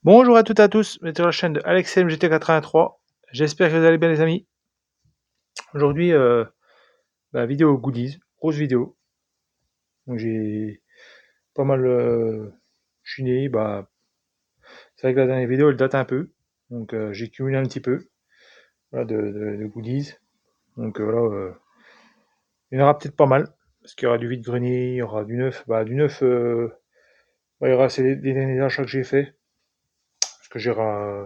Bonjour à toutes et à tous, vous êtes sur la chaîne de AlexMGT83. J'espère que vous allez bien les amis. Aujourd'hui, vidéo goodies, grosse vidéo. Donc j'ai pas mal chiné. C'est vrai que la dernière vidéo elle date un peu. Donc j'ai cumulé un petit peu voilà, de goodies. Donc voilà, il y en aura peut-être pas mal. Parce qu'il y aura du vide-grenier, il y aura du neuf. Du neuf, il y aura c'est les derniers achats que j'ai fait. Parce que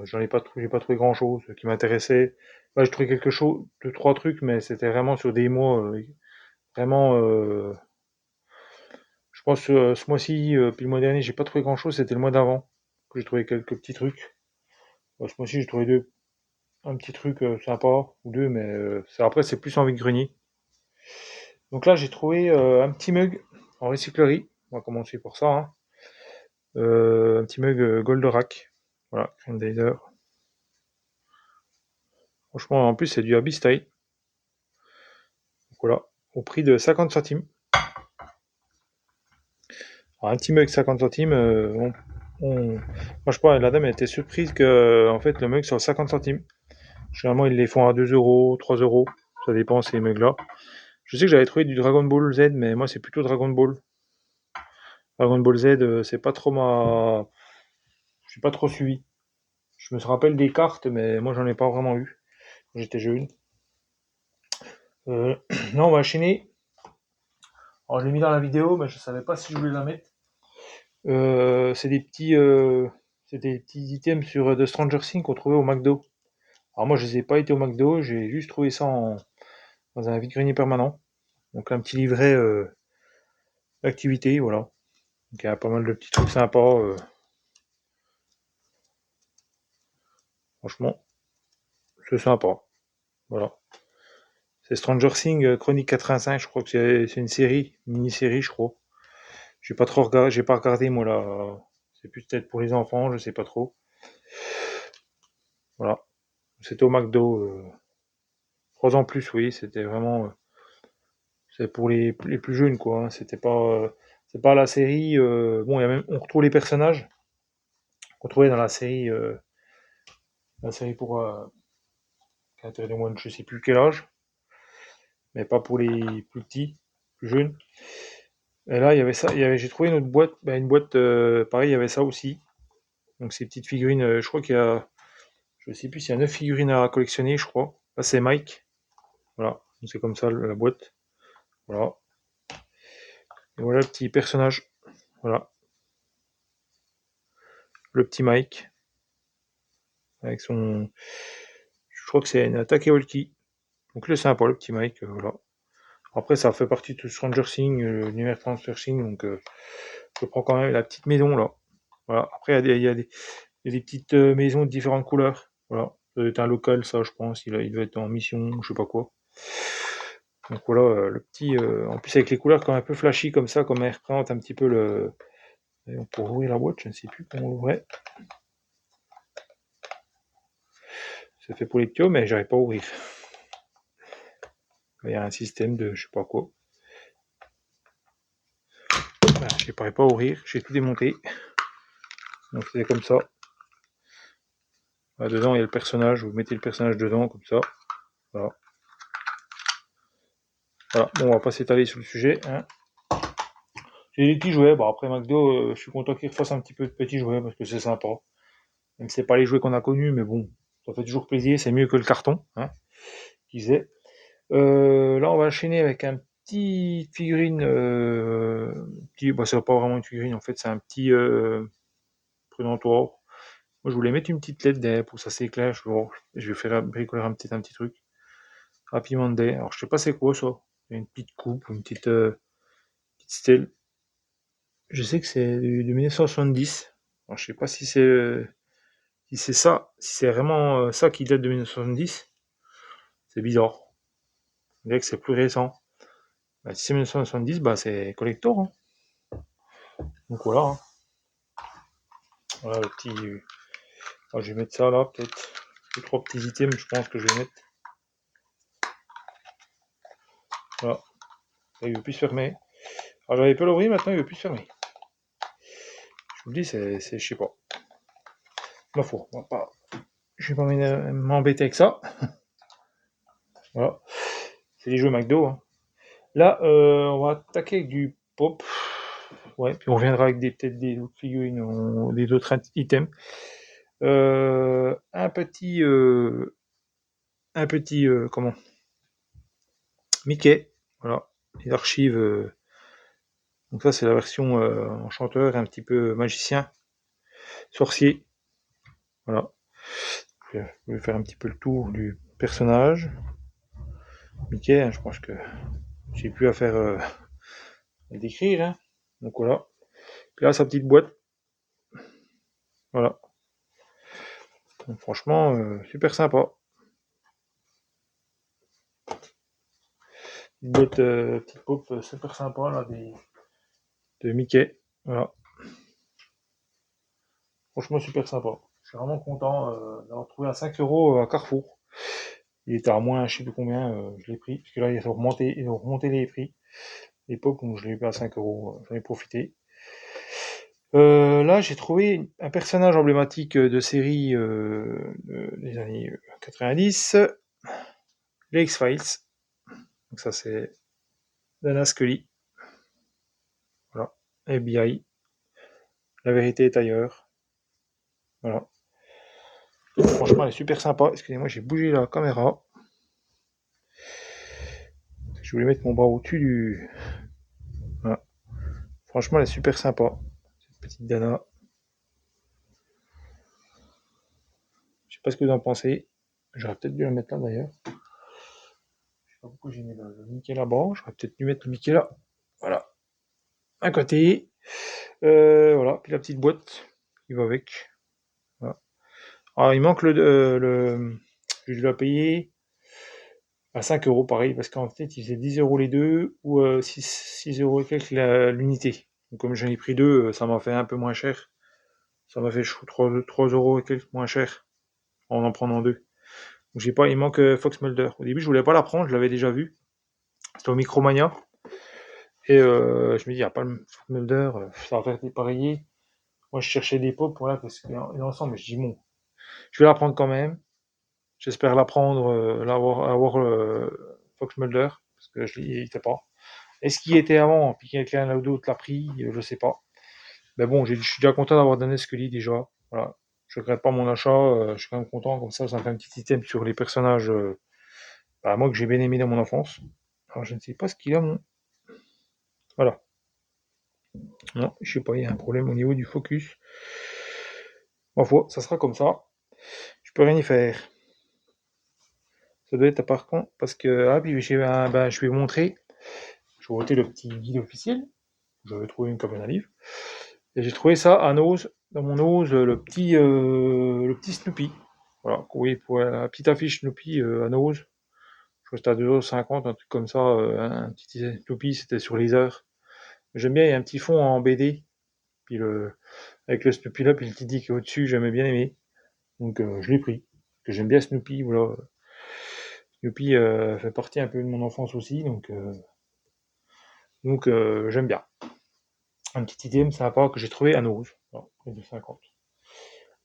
j'ai pas trouvé grand chose qui m'intéressait. J'ai trouvé quelque chose, deux, trois trucs, mais c'était vraiment sur des mois, vraiment, je pense ce mois-ci, puis le mois dernier, j'ai pas trouvé grand chose, c'était le mois d'avant, que j'ai trouvé quelques petits trucs. Ce mois-ci, j'ai trouvé un petit truc sympa, ou deux, mais après, c'est plus en vide-grenier. Donc là, j'ai trouvé un petit mug en recyclerie, on va commencer pour ça, hein. Un petit mug Goldorak, voilà, Greendider. Franchement, en plus, c'est du Abyss Style. Voilà, au prix de 50 centimes. Alors, un petit mug 50 centimes, moi je sais pas, la dame elle était surprise que en fait le mug soit 50 centimes. Généralement ils les font à 2 euros, 3 euros, ça dépend ces mugs là. Je sais que j'avais trouvé du Dragon Ball Z, mais moi c'est plutôt Dragon Ball. Dragon Ball Z, c'est pas trop ma. Je suis pas trop suivi. Je me rappelle des cartes, mais moi j'en ai pas vraiment eu quand j'étais jeune. Non, on va enchaîner. Alors je l'ai mis dans la vidéo, mais je savais pas si je voulais la mettre. C'est c'est des petits items sur The Stranger Things qu'on trouvait au McDo. Alors moi je les ai pas été au McDo, j'ai juste trouvé ça dans un vide-grenier permanent. Donc un petit livret d'activité, voilà. Donc il y a pas mal de petits trucs sympas. Franchement, c'est sympa. Voilà. C'est Stranger Things Chronique 85, je crois que c'est une série, une mini-série, je crois. J'ai pas regardé moi là. C'est plus peut-être pour les enfants, je sais pas trop. Voilà. C'était au McDo. 3 ans plus, oui, c'était vraiment. C'est pour les plus jeunes, quoi, hein. C'était pas. C'est pas la série. Bon, on retrouve les personnages qu'on trouvait dans la série pour. Qui a intérêt de moins de je sais plus quel âge, mais pas pour les plus petits, plus jeunes. Et là, il y avait ça. J'ai trouvé une autre boîte. Une boîte, pareil, il y avait ça aussi. Donc ces petites figurines, je crois qu'il y a. Je sais plus s'il y a 9 figurines à collectionner, je crois. Là, c'est Mike. Voilà. C'est comme ça la boîte. Voilà. Et voilà le petit personnage. Voilà. Le petit Mike. Avec son. Je crois que c'est une attaque et walkie. Donc là, c'est sympa, le petit Mike. Voilà. Après, ça fait partie de Stranger Things, l'univers Stranger Things. Donc, je prends quand même la petite maison là. Voilà. Après, il y a des petites maisons de différentes couleurs. Voilà. Ça doit être un local, ça, je pense. Il doit être en mission, je sais pas quoi. Donc voilà, le petit. En plus, avec les couleurs quand même un peu flashy comme ça, comme elle représente un petit peu le. Et on pourrait ouvrir la boîte, je ne sais plus comment on l'ouvrait. C'est fait pour les petits, mais j'arrive pas à ouvrir. Il y a un système de je sais pas quoi. Voilà, je n'arrive pas à ouvrir, j'ai tout démonté. Donc c'est comme ça. Là, dedans il y a le personnage, vous mettez le personnage dedans comme ça. Voilà. Voilà. Bon, on va pas s'étaler sur le sujet, hein. J'ai des petits jouets. Bon, après McDo, je suis content qu'ils refassent un petit peu de petits jouets parce que c'est sympa. Même si c'est pas les jouets qu'on a connus, mais bon, ça fait toujours plaisir. C'est mieux que le carton, hein, qu'ils disait. Là, on va enchaîner avec un petit figurine. C'est pas vraiment une figurine, en fait, c'est un petit présentoir. Moi, je voulais mettre une petite LED derrière pour que ça s'éclaire. Je vais faire bricoler un petit truc rapidement derrière. Alors, je sais pas c'est quoi ça. Il y a une petite coupe, petite stèle. Je sais que c'est de 1970. Alors, je sais pas si c'est ça, si c'est vraiment ça qui date de 1970. C'est bizarre. On dirait que c'est plus récent. Si c'est 1970, c'est collector, hein. Donc voilà, hein. Voilà le petit. Je vais mettre ça là, peut-être. 2, 3 petits items, je pense que je vais mettre. Voilà. Là, il veut plus se fermer. Alors j'avais pas l'ouvrir, maintenant il veut plus se fermer. Je vous le dis, je sais pas. ma foi, je vais pas m'embêter avec ça. Voilà, c'est les jeux McDo. Hein. Là, on va attaquer avec du pop. Ouais, puis on reviendra avec peut-être des autres figurines, des autres items. Un petit, comment, Mickey. Voilà, les archives. Donc ça, c'est la version enchanteur, un petit peu magicien, sorcier. Voilà. Je vais faire un petit peu le tour du personnage. Mickey, hein, je pense que j'ai plus à faire à décrire. Hein. Donc voilà. Puis là, sa petite boîte. Voilà. Donc, franchement, super sympa. Une boîte petite pop super sympa là, de Mickey. Voilà. Franchement, super sympa. Je suis vraiment content d'avoir trouvé à 5 € à Carrefour. Il était à moins, je sais plus combien, je l'ai pris. Parce que là, ils ont remonté les prix. L'époque où je l'ai eu à 5 €, j'en ai profité. Là, j'ai trouvé un personnage emblématique de série des années 90, les X-Files. Donc ça, c'est Dana Scully. Voilà. FBI. La vérité est ailleurs. Voilà. Franchement, elle est super sympa. Excusez-moi, j'ai bougé la caméra. Je voulais mettre mon bras au-dessus du... Voilà. Franchement, elle est super sympa. Cette petite Dana. Je sais pas ce que vous en pensez. J'aurais peut-être dû la mettre là d'ailleurs. Je sais pas pourquoi j'ai mis le Mickey là-bas. J'aurais peut-être dû mettre le Mickey là. Voilà. À côté. Voilà. Puis la petite boîte qui va avec. Voilà. Alors, il manque je dois payer à 5 € pareil, parce qu'en fait, il faisait 10 € les deux, ou 6 € et quelques l'unité. Donc, comme j'en ai pris deux, ça m'a fait un peu moins cher. Ça m'a fait 3 € et quelques moins cher en prenant deux. Donc, j'ai pas, il manque Fox Mulder. Au début, je voulais pas la prendre, je l'avais déjà vu. C'était au Micromania. Et je me dis, il n'y a pas le Fox Mulder, ça va faire dépareiller. Moi, je cherchais des pots pour là, parce qu'il est ensemble. Mais je dis, bon, je vais la prendre quand même. J'espère la prendre, avoir Fox Mulder, parce que je n'y étais pas. Est-ce qu'il y était avant, puis quelqu'un d'autre l'a pris, je sais pas. Mais bon, je suis déjà content d'avoir donné Scully déjà. Voilà. Je regrette pas mon achat, je suis quand même content, comme ça me fait un petit item sur les personnages moi que j'ai bien aimé dans mon enfance. Alors je ne sais pas ce qu'il a mon. Voilà. Non, je sais pas, il y a un problème au niveau du focus. Ma foi, ça sera comme ça. Je peux rien y faire. Ça doit être par contre, parce que. Ah, puis je vais vous montrer. Je vais vous montrer le petit guide officiel. J'avais trouvé une cabane à livres. Et j'ai trouvé ça à Nose, dans mon Nose, le petit Snoopy. Voilà, oui, pour la petite affiche Snoopy à Nose. Je crois que c'était à 2,50 €, un truc comme ça. Un petit Snoopy, c'était sur les heures. J'aime bien, il y a un petit fond en BD. Puis avec le Snoopy là, puis le petit qui est au-dessus, j'aimais bien aimé. Donc je l'ai pris. Parce que j'aime bien Snoopy, voilà. Snoopy fait partie un peu de mon enfance aussi, donc j'aime bien. Un petit item sympa que j'ai trouvé à Nose. Voilà, 2,50 €.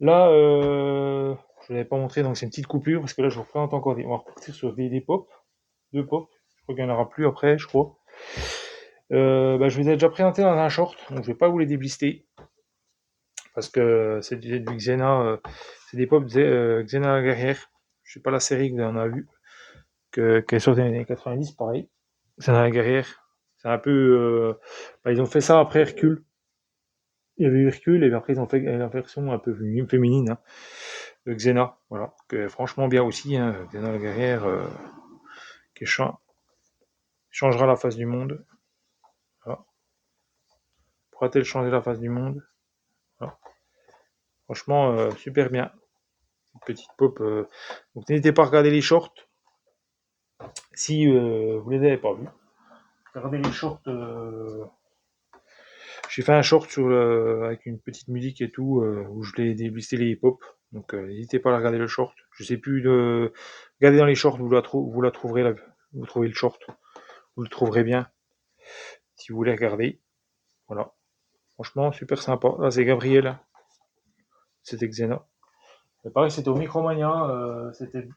Là, je ne l'avais pas montré, donc c'est une petite coupure, parce que là, je vous représente encore on va repartir sur des pop, deux pop, je crois qu'il n'y en aura plus après, je crois. Je vous ai déjà présenté dans un short, donc je vais pas vous les déblister, parce que c'est du Xena, c'est des pop Xena la guerrière, je sais pas la série que vous en avez vu, qui est sortie dans les années 90, pareil, Xena la guerrière, c'est un peu, ils ont fait ça après Hercule, il y avait eu Hercule, et après ils ont fait la version un peu féminine, hein, de Xena, voilà, que franchement bien aussi, hein, Xena la guerrière, qui changera la face du monde. Voilà. Pourra-t-elle changer la face du monde? Voilà. Franchement, super bien. Cette petite pop. Donc n'hésitez pas à regarder les shorts. Si vous les avez pas vus. Regardez les shorts. J'ai fait un short avec une petite musique et tout, où je l'ai délisté les pop. Donc n'hésitez pas à regarder le short. Je sais plus de. Regardez dans les shorts, vous la trouverez là. Vous trouvez le short. Vous le trouverez bien. Si vous voulez regarder. Voilà. Franchement, super sympa. Là, c'est Gabriel. C'était Xena. Et pareil, c'était au Micromania, c'était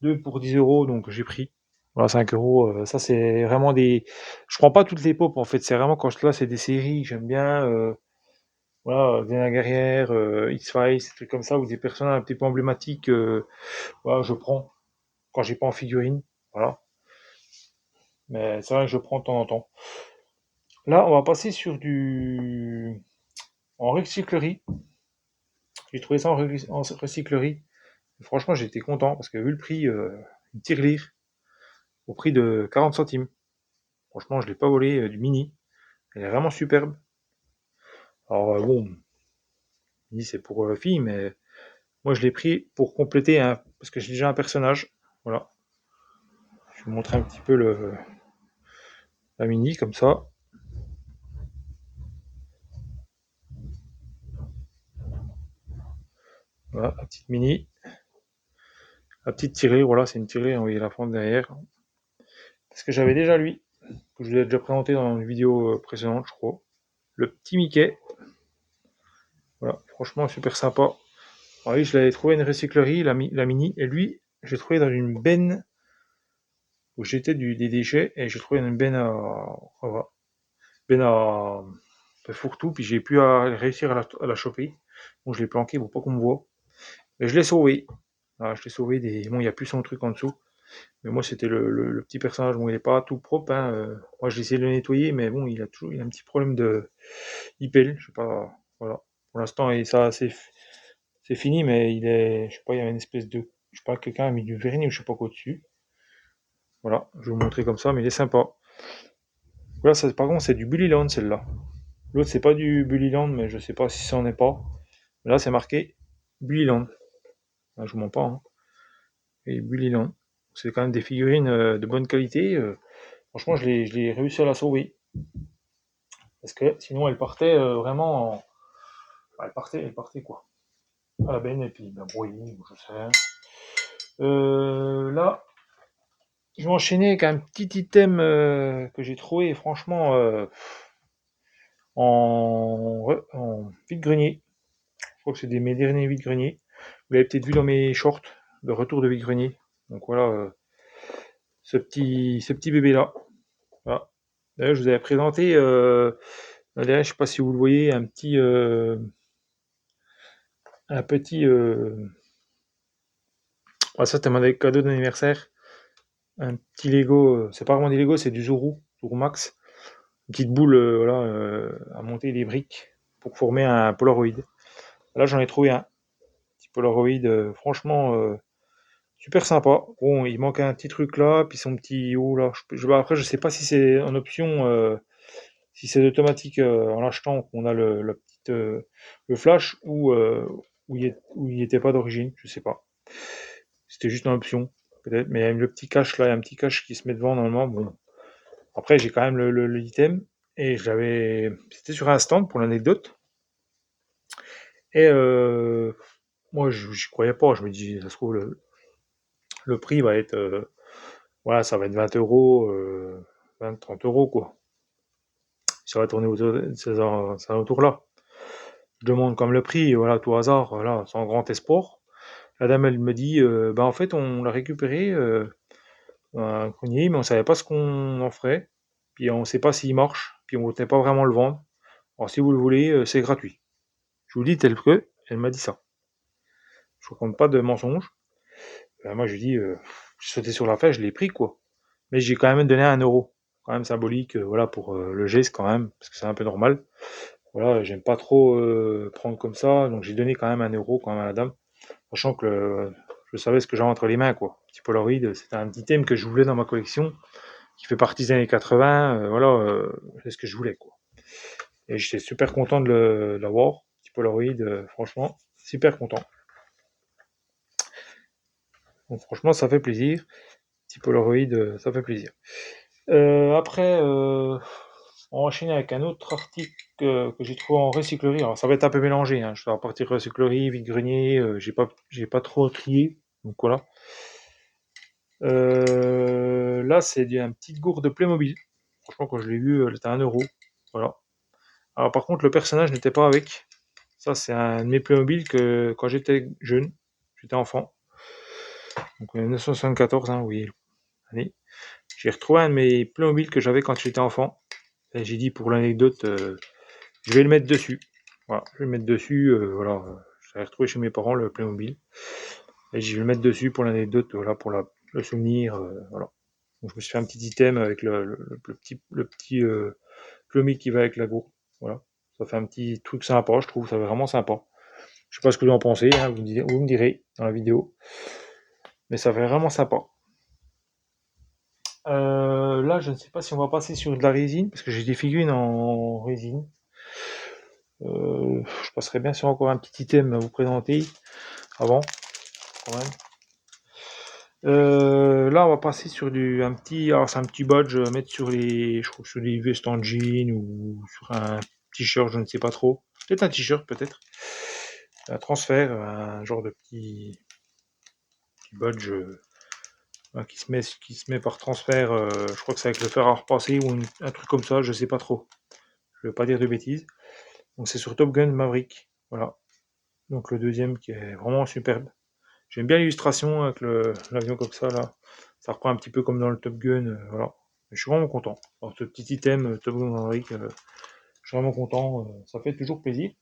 2 pour 10 €, donc j'ai pris. Voilà, 5 €. Ça, c'est vraiment des. Je prends pas toutes les pop en fait, c'est vraiment quand là, c'est des séries que j'aime bien. Voilà, Xena Guerrière, X-Files, des trucs comme ça, ou des personnages un petit peu emblématiques. Voilà, je prends quand j'ai pas en figurine. Voilà. Mais c'est vrai que je prends de temps en temps. Là, on va passer sur du. En recyclerie. J'ai trouvé ça en recyclerie. Franchement, j'étais content parce que vu le prix, une tirelire au prix de 40 centimes. Franchement, je l'ai pas volé du mini. Elle est vraiment superbe. Alors bon, mini c'est pour filles, mais moi je l'ai pris pour compléter parce que j'ai déjà un personnage. Voilà. Je vais vous montrer un petit peu la mini comme ça. Voilà, la petite mini. La petite tirelire, voilà, c'est une tirelire, vous voyez la fente derrière. Parce que j'avais déjà lui, que je vous ai déjà présenté dans une vidéo précédente, je crois. Le petit Mickey. Voilà, franchement super sympa. Alors lui, je l'avais trouvé à une recyclerie, la mini, et lui, je l'ai trouvé dans une benne où j'étais des déchets, et j'ai trouvé une benne voilà, benne à fourre-tout, puis j'ai pu réussir à la choper. Bon, je l'ai planqué pour pas qu'on me voit. Mais je l'ai sauvé. Voilà, je l'ai sauvé des. Bon, il n'y a plus son truc en dessous. Mais moi, c'était le petit personnage. Bon, il n'est pas tout propre, hein. Moi, j'ai essayé de le nettoyer, mais bon, il a un petit problème de. Il pèle, je sais pas. Voilà. Pour l'instant, et ça, c'est fini, mais il est. Je sais pas, il y a une espèce de. Je sais pas, quelqu'un a mis du vernis ou je sais pas quoi dessus. Voilà, je vais vous montrer comme ça, mais il est sympa. Voilà, ça, par contre, c'est du Bullyland, celle-là. L'autre, c'est pas du Bullyland, mais je sais pas si ça en est pas. Mais là, c'est marqué Bullyland. Ah, je vous mens pas, hein. Et Bullyland. C'est quand même des figurines de bonne qualité. Franchement, je l'ai réussi à la sauver. Parce que sinon, elle partait vraiment. Elle partait quoi. À la benne, et puis ben, brouillée, je sais rien. Là, je vais enchaîner avec un petit item que j'ai trouvé, franchement, en vide-grenier. Je crois que c'est mes derniers vide-grenier. Vous l'avez peut-être vu dans mes shorts de retour de vide-grenier. Donc voilà, ce petit bébé-là. Voilà. D'ailleurs, je vous avais présenté, derrière, je sais pas si vous le voyez, un petit. Ah, ça, c'était mon cadeau d'anniversaire. Un petit Lego. C'est pas vraiment des Lego, c'est du Zuru Max. Une petite boule, voilà, à monter des briques pour former un Polaroid. Là, j'en ai trouvé un petit Polaroid, franchement, super sympa. Bon, il manque un petit truc là, puis son petit haut là. Après, je sais pas si c'est en option, si c'est automatique en l'achetant qu'on a le flash ou il était pas d'origine, je sais pas. C'était juste une option, peut-être. Mais il y a le petit cache là, il y a un petit cache qui se met devant normalement. Bon, après j'ai quand même l'item et c'était sur un stand pour l'anecdote. Et moi, j'y croyais pas. Je me dis, ça se trouve le prix va être, voilà, ça va être 20 €, 20-30 € quoi. Ça va tourner autour de ces alentours-là. Je demande comme le prix, voilà, tout hasard, voilà, sans grand espoir. La dame, elle me dit, bah en fait, on l'a récupéré, un grenier, mais on savait pas ce qu'on en ferait. Puis on sait pas s'il marche, puis on ne voulait pas vraiment le vendre. Alors si vous le voulez, c'est gratuit. Je vous dis tel que, elle m'a dit ça. Je ne raconte pas de mensonges. Moi, je lui dis, je sautais sur la fête, je l'ai pris, quoi. Mais j'ai quand même donné 1 €. Quand même symbolique, voilà, pour le geste, quand même, parce que c'est un peu normal. Voilà, j'aime pas trop prendre comme ça, donc j'ai donné quand même 1 € quand même à la dame, sachant que je savais ce que j'avais entre les mains, quoi. Petit Polaroid, c'était un petit thème que je voulais dans ma collection, qui fait partie des années 80, voilà, c'est ce que je voulais, quoi. Et j'étais super content de l'avoir, petit Polaroid, franchement, super content. Donc franchement, ça fait plaisir. Petit Polaroid, ça fait plaisir. Après, on va enchaîner avec un autre article que j'ai trouvé en recyclerie. Alors ça va être un peu mélangé, hein. Je vais repartir recyclerie, vide-grenier, j'ai pas trop trié, donc voilà. Là, c'est un petit gourde de Playmobil. Franchement, quand je l'ai vu, elle était à 1 €. Voilà. Alors par contre, le personnage n'était pas avec. Ça, c'est un de mes Playmobil que quand j'étais jeune. j'étais enfant. Donc 1974, hein, oui. Allez. J'ai retrouvé un de mes Playmobil que j'avais quand j'étais enfant. Et j'ai dit pour l'anecdote, je vais le mettre dessus. Voilà, je vais le mettre dessus. Voilà, j'avais retrouvé chez mes parents le Playmobil. Et je vais le mettre dessus pour l'anecdote, voilà, pour le souvenir. Voilà. Donc je me suis fait un petit item avec le petit Playmobil qui va avec la gourde. Voilà. Ça fait un petit truc sympa, je trouve. Ça fait vraiment sympa. Je sais pas ce que vous en pensez, hein, vous me direz dans la vidéo. Mais ça fait vraiment sympa. Là, je ne sais pas si on va passer sur de la résine, parce que j'ai des figurines en résine. Je passerai bien sur encore un petit item à vous présenter avant, quand même. Là, on va passer sur alors c'est un petit badge à mettre sur je crois, sur les vestes en jean ou sur un t-shirt, je ne sais pas trop. Peut-être un t-shirt, peut-être. Un transfert, un genre de petit badge qui se met par transfert. Je crois que c'est avec le fer à repasser ou un truc comme ça, je sais pas trop. Je vais pas dire de bêtises. Donc c'est sur Top Gun Maverick. Voilà. Donc le deuxième qui est vraiment superbe. J'aime bien l'illustration avec l'avion comme ça là. Ça reprend un petit peu comme dans le Top Gun. Voilà. Je suis vraiment content. Alors ce petit item Top Gun Maverick, je suis vraiment content. Ça fait toujours plaisir.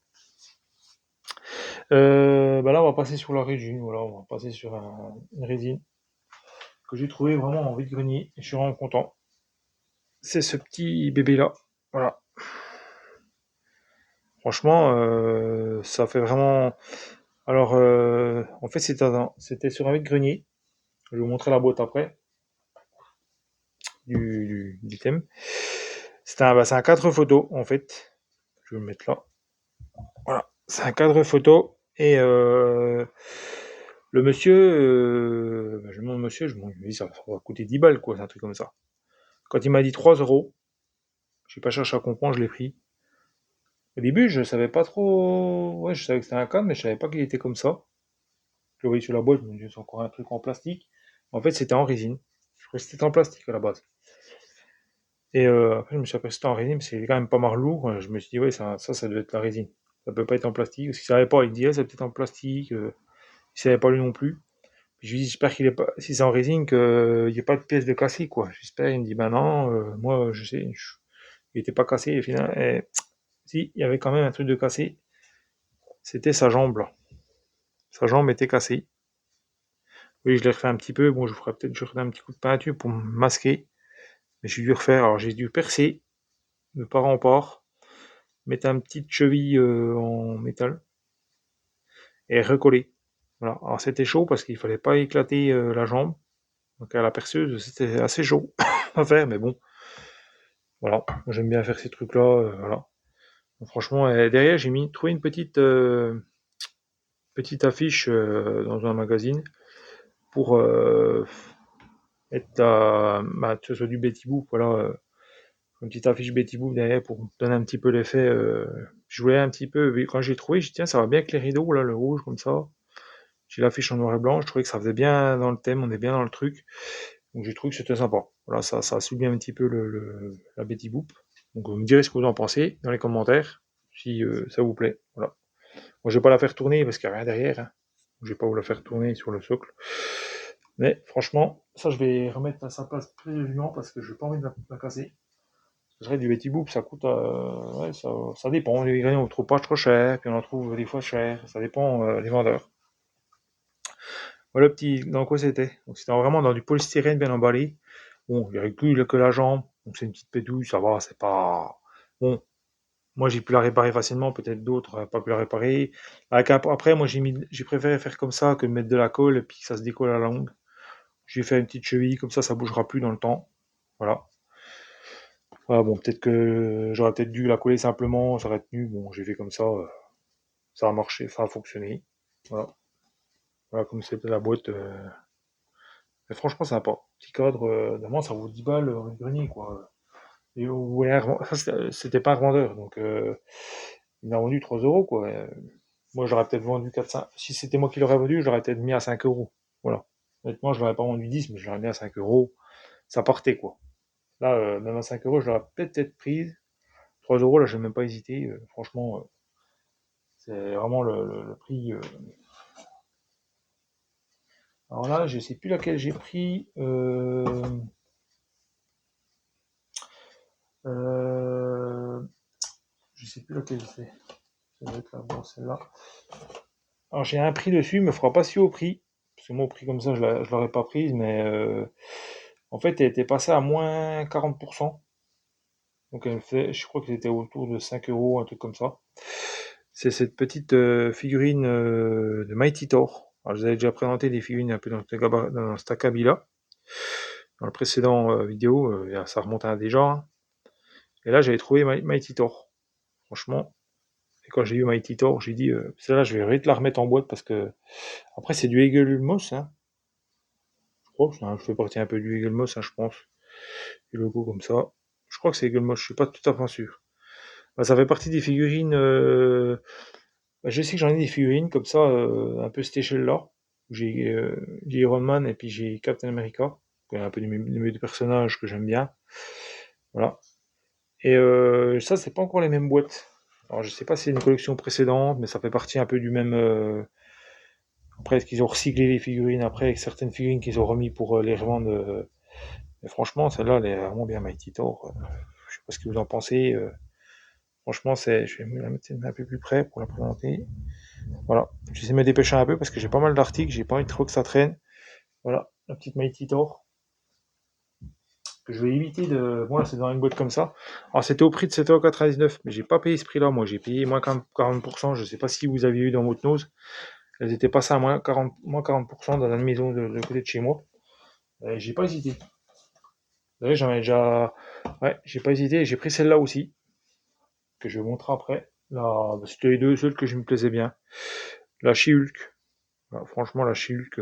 Bah là on va passer sur la résine. Voilà, on va passer sur une résine que j'ai trouvé vraiment en vide-grenier. Et je suis vraiment content. C'est ce petit bébé là. Voilà. Franchement, ça fait vraiment. Alors, en fait, c'était sur un vide-grenier. Je vais vous montrer la boîte après du thème. C'est un cadre photo, en fait. Je vais le mettre là. Voilà. C'est un cadre photo. Et le monsieur, je demande au monsieur, je me dis, ça va coûter 10 balles, quoi. C'est un truc comme ça. Quand il m'a dit 3 euros, je n'ai pas cherché à comprendre, je l'ai pris. Au début, je savais pas trop. Ouais, je savais que c'était un cadre, mais je savais pas qu'il était comme ça. Je le voyais sur la boîte, je me disais, c'est encore un truc en plastique. En fait, c'était en résine. Je croyais que c'était en plastique à la base. Et après, je me suis aperçu que c'était en résine, parce qu'il est quand même pas mal lourd. Je me suis dit, ouais, ça doit être la résine. Ça peut pas être en plastique. Parce qu'il savait pas, il disait, c'est peut-être en plastique. Il savait pas lui non plus. Puis je lui dis, j'espère qu'il est pas, si c'est en résine, qu'il n'y ait pas de pièce de cassé, quoi. J'espère, il me dit, ben non, moi, je sais, il était pas cassé. Et finalement, si, il y avait quand même un truc de cassé. C'était sa jambe, là. Sa jambe était cassée. Oui, je l'ai refait un petit peu. Bon, je ferai peut-être je ferai un petit coup de peinture pour me masquer. Mais j'ai dû refaire. Alors, j'ai dû percer de part en part, mettre un petite cheville en métal et recoller. Voilà. Alors, c'était chaud parce qu'il fallait pas éclater la jambe. Donc, à la perceuse, c'était assez chaud à faire, mais bon. Voilà. Moi, j'aime bien faire ces trucs-là. Voilà. Donc, franchement, derrière, trouvé une petite affiche dans un magazine pour être que ce soit du Betty Boop, voilà, une petite affiche Betty Boop derrière pour donner un petit peu l'effet. Je voulais un petit peu, quand j'ai trouvé, j'ai dit tiens, ça va bien avec les rideaux, là, le rouge comme ça. J'ai l'affiche en noir et blanc, je trouvais que ça faisait bien dans le thème, on est bien dans le truc. Donc j'ai trouvé que c'était sympa. Voilà, ça sublime un petit peu la Betty Boop. Donc vous me direz ce que vous en pensez dans les commentaires, si ça vous plaît. Voilà. Moi je vais pas la faire tourner parce qu'il n'y a rien derrière. Hein. Je vais pas vous la faire tourner sur le socle. Mais franchement, ça je vais remettre à sa place précisément parce que je n'ai pas envie de la casser. C'est vrai, du Betty Boop, ça coûte. Ouais, ça dépend. Les graines, on ne trouve pas trop cher, puis on en trouve des fois cher. Ça dépend des vendeurs. Voilà, dans quoi c'était. Donc, c'était vraiment dans du polystyrène bien emballé. Bon, il n'y avait que la jambe. Donc, c'est une petite pédouille, ça va, c'est pas. Bon, moi, j'ai pu la réparer facilement. Peut-être d'autres n'ont pas pu la réparer. Après, moi, j'ai préféré faire comme ça que de mettre de la colle et puis que ça se décolle à la longue. J'ai fait une petite cheville, comme ça bougera plus dans le temps. Voilà. Voilà, bon, peut-être que j'aurais peut-être dû la coller simplement, ça aurait tenu. Bon, j'ai fait comme ça, ça a marché, ça a fonctionné. Voilà, voilà comme c'était la boîte. Mais franchement, sympa. Petit cadre, normalement, ça vaut 10 balles au grenier, quoi. Et ouais, ça, c'était pas un revendeur, donc il m'a vendu 3 euros, quoi. Moi, j'aurais peut-être vendu 4-5. Si c'était moi qui l'aurais vendu, je l'aurais peut-être mis à 5 euros. Voilà. Honnêtement, je l'aurais pas vendu 10, mais je l'aurais mis à 5 euros. Ça partait, quoi. Là, même à 5 euros, je l'aurais peut-être prise. 3 euros, là, j'ai même pas hésité. Franchement, c'est vraiment le prix. Alors là, je sais plus laquelle j'ai pris. Je sais plus laquelle c'est. Ça doit être là, bon, celle-là. Alors j'ai un prix dessus, il me fera pas si haut prix. Parce que moi, au prix comme ça, je l'aurais pas prise, mais en fait, elle était passée à moins 40%. Donc elle fait, je crois que c'était autour de 5 euros, un truc comme ça. C'est cette petite figurine de Mighty Thor. Alors, je vous avais déjà présenté des figurines un peu dans cet acabit-là. Dans le précédent vidéo, ça remonte à déjà. Hein. Et là, j'avais trouvé Mighty Thor. Franchement, et quand j'ai eu Mighty Thor, j'ai dit, celle-là, je vais vite la remettre en boîte parce que, après, c'est du Egelmos, hein. Je crois que ça fait partie un peu du Egelmos, hein, je pense. Le logo comme ça. Je crois que c'est Egelmos, je suis pas tout à fait sûr. Bah, ça fait partie des figurines. Bah, je sais que j'en ai des figurines comme ça, un peu cette échelle-là. J'ai Iron Man et puis j'ai Captain America. C'est un peu mes deux personnages que j'aime bien. Voilà. Et ça, c'est pas encore les mêmes boîtes. Alors, je sais pas si c'est une collection précédente, mais ça fait partie un peu du même. Après, est-ce qu'ils ont recyclé les figurines après avec certaines figurines qu'ils ont remis pour les revendre. Mais franchement, celle-là, elle est vraiment bien Mighty Thor. Je sais pas ce que vous en pensez. Franchement, je vais me la mettre un peu plus près pour la présenter. Voilà. J'essaie de me dépêcher un peu parce que j'ai pas mal d'articles, j'ai pas envie trop que ça traîne. Voilà, la petite Mighty Thor. Que je vais éviter de. Bon, là, c'est dans une boîte comme ça. Alors, c'était au prix de 7,99€, mais j'ai pas payé ce prix-là. Moi, j'ai payé moins 40%. Je sais pas si vous avez eu dans votre nose. Elles étaient passées à moins 40% dans la maison de côté de chez moi. J'ai pas hésité. Vous savez, j'en ai déjà. Ouais, j'ai pas hésité. J'ai pris celle-là aussi, que je vais vous montrer après. Là, c'était les deux seules que je me plaisais bien. La She-Hulk. Voilà, franchement, la She-Hulk,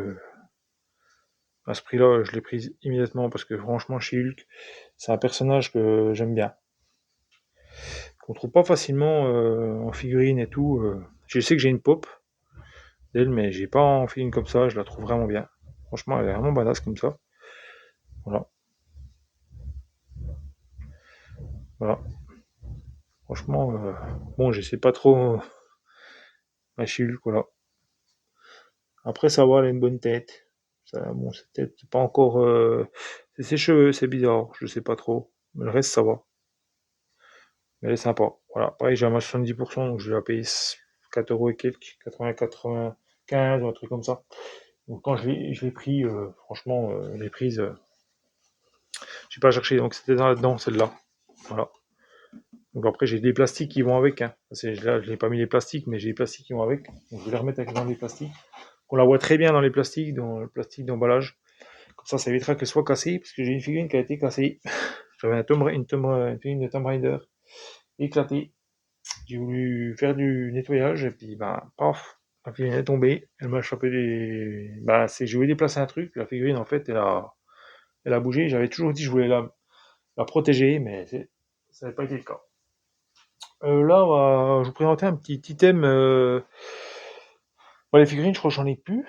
à ce prix-là, je l'ai prise immédiatement parce que franchement, She-Hulk, c'est un personnage que j'aime bien. Qu'on trouve pas facilement en figurine et tout. Je sais que j'ai une pop d'elle, mais j'ai pas en figurine comme ça. Je la trouve vraiment bien. Franchement, elle est vraiment badass comme ça. Voilà. Voilà. Franchement, bon, je sais pas trop la She-Hulk, voilà. Après, ça va, elle a une bonne tête. Ça, bon, c'est peut-être pas encore. C'est ses cheveux, c'est bizarre. Je sais pas trop. Mais le reste, ça va. Mais elle est sympa. Voilà. Pareil, j'ai un match 70%, donc je vais la payer 4 euros et quelques, 95 ou un truc comme ça. Donc quand je l'ai pris, franchement, les prises, j'ai pas cherché, donc c'était là-dedans, celle-là. Voilà. Donc après, j'ai des plastiques qui vont avec. Hein. Là, je n'ai pas mis les plastiques, mais j'ai les plastiques qui vont avec. Donc je vais les remettre dans les plastiques. On la voit très bien dans les plastiques, dans le plastique d'emballage. Comme ça évitera qu'elle soit cassée, parce que j'ai une figurine qui a été cassée. J'avais une figurine de Tomb Raider éclatée. J'ai voulu faire du nettoyage et puis ben paf, la figurine est tombée, elle m'a chopé des. Bah j'ai voulu déplacer un truc, la figurine en fait elle a bougé, j'avais toujours dit que je voulais la protéger, mais ça n'avait pas été le cas. Là, je vais vous présenter un petit item. Les figurines, je crois que j'en ai plus.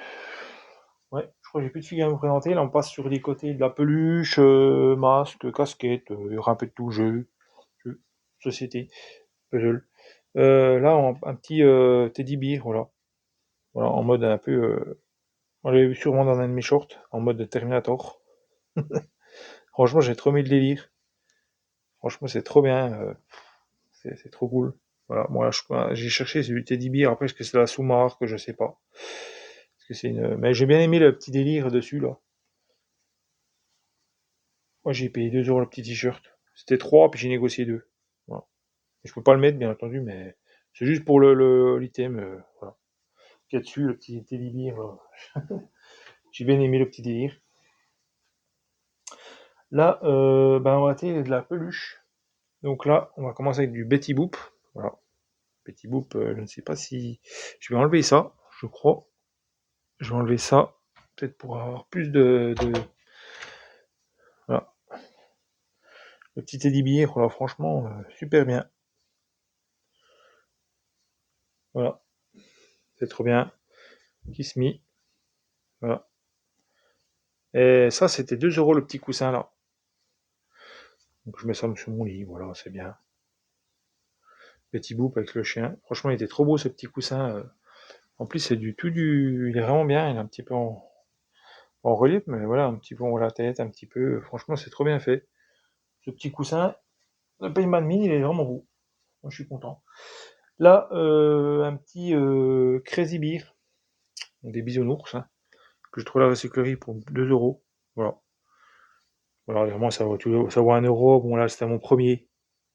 Ouais, je crois que j'ai plus de figurines à vous présenter. Là, on passe sur les côtés de la peluche, masque, casquette, il y aura un peu de tout, jeu, société, puzzle. Là, un petit teddy bear, voilà. Voilà, en mode un peu. On l'avait vu sûrement dans un de mes shorts, en mode Terminator. Franchement, j'ai trop mis le délire. Franchement, c'est trop bien. C'est trop cool. Voilà, moi, j'ai cherché celui du Teddy Bear. Après, est-ce que c'est la sous-marque? Je sais pas. Parce que c'est une. Mais j'ai bien aimé le petit délire dessus, là. Moi, j'ai payé 2 € le petit t-shirt. C'était 3, puis j'ai négocié 2. Voilà. Et je peux pas le mettre, bien entendu, mais c'est juste pour l'item. Voilà. Qu'il y a dessus, le petit Teddy Bear. J'ai bien aimé le petit délire. Là, ben, on va attaquer de la peluche. Donc là, on va commencer avec du Betty Boop. Voilà. Betty Boop, je ne sais pas si. Je vais enlever ça, je crois. Je vais enlever ça, peut-être pour avoir plus de. Voilà. Le petit Teddy Bear, voilà, franchement, super bien. Voilà. C'est trop bien. Kiss me. Voilà. Et ça, c'était 2 € le petit coussin là. Donc je mets ça sur mon lit, voilà, c'est bien. Betty Boop avec le chien. Franchement, il était trop beau ce petit coussin. En plus, c'est du tout du. Il est vraiment bien, il est un petit peu en. en relief, mais voilà, un petit peu, on voit la tête, un petit peu. Franchement, c'est trop bien fait. Ce petit coussin, le Payman Mini, il est vraiment beau. Moi, je suis content. Là, un petit Crazy Beer, donc des bisounours, hein, que je trouve à la recyclerie pour 2 euros. Voilà. Voilà, vraiment, ça vaut 1 euro. Bon, là, c'était mon premier.